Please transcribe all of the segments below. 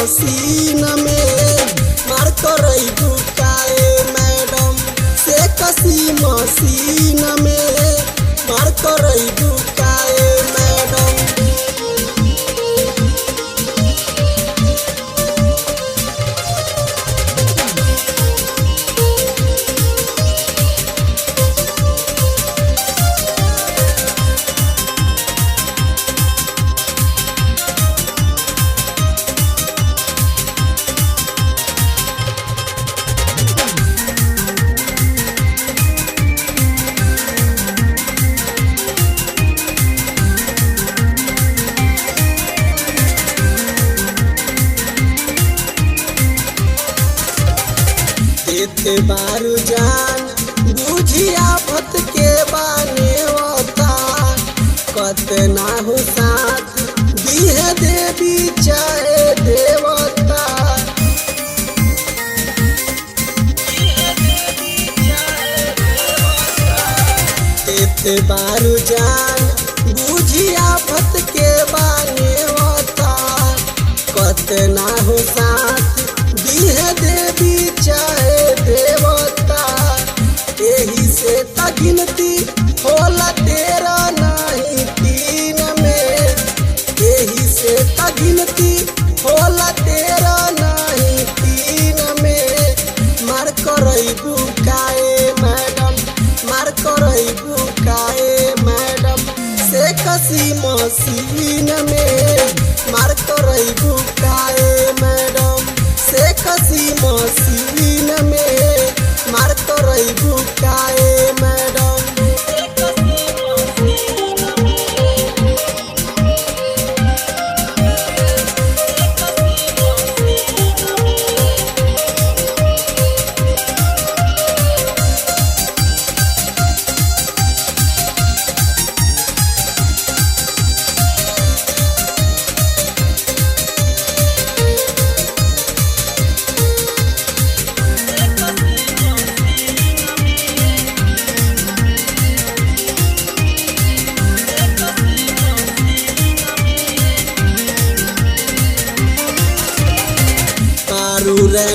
Machine में मार करई बुकाए मैडम से कसी मशीन में मार करई बुकाए मैडम। देते बारू जान बुझिया भत के बाने होता कतना हो साथ दिहे देवी चाहे देवता। देते बारू जान बुझिया भत के बाने होता कतना हो साथ दिहे देवी चाहे देवता। यही से गिनती होला 13 नहीं 3 में। यही से गिनती होला 13 नहीं 3 में मार करई बुकाए मैडम मार करई बुकाए मैडम से कसी मशीन में मार करई बुकाए मैडम से कसी मशीन में मार करई बुकाए मैडम।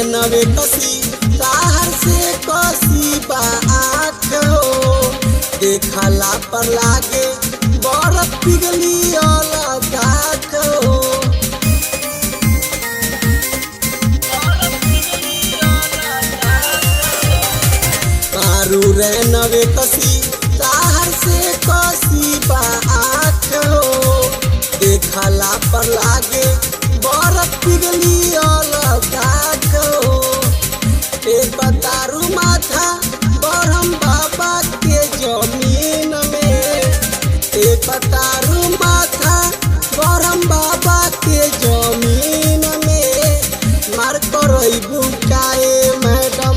नवे कसी ताहर से कसी बा आँख हो देखला पर लागे बरफ पिघली वाला दाख हो। मारू रे नवे कसी ताहर से कसी बा आँख हो देखला पर लागे बरफ पिघली वाला दाख हो। एक बतारू माथा बरहम बाबा के जमीन में एक बतारू माथा बरहम बाबा के जमीन में मार करई बुकाए मैडम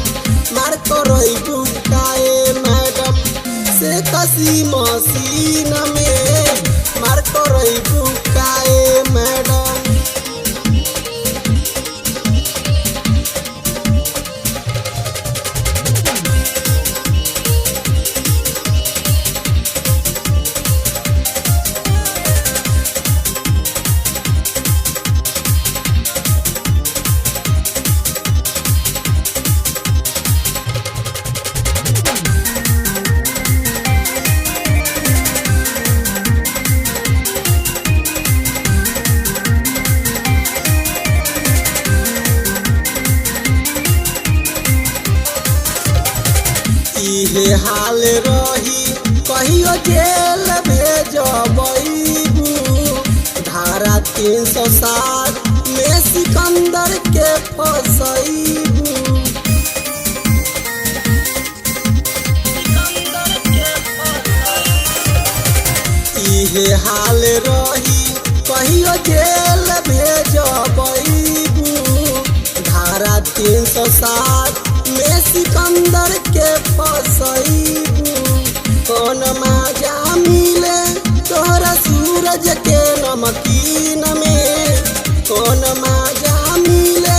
मार करई बुकाए मैडम से कसी मशीन में मार करई बुकाए मैडम। इहे हाल रही कहियो जेल भेजबू धारा 307 में सिकंदर के फसैबू। इहे हाल रही कहियो जेल भेजबू धारा 307 में सिकंदर के फसैबू। कौन मजा मिले तोहरा सूरज के नमकीन में कौन मजा मिले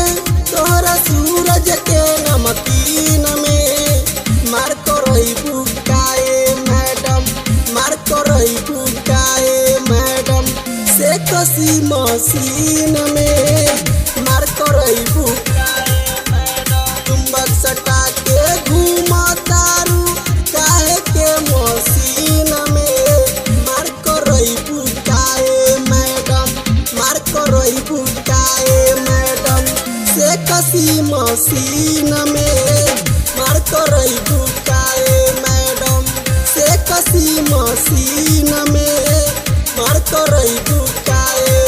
तोहरा सूरज के नमकीन में मार करई बुकाए मैडम मार करई बुकाए मैडम से कसी मशीन में मार करैबू चुंबक सटा के घूमा तारू काहे के मशीन में मार करैबू काहे मैडम मार करैबू काहे मैडम से कसी मशीन में मार करैबू काहे मैडम से कसी मशीन में मार करैबू काहे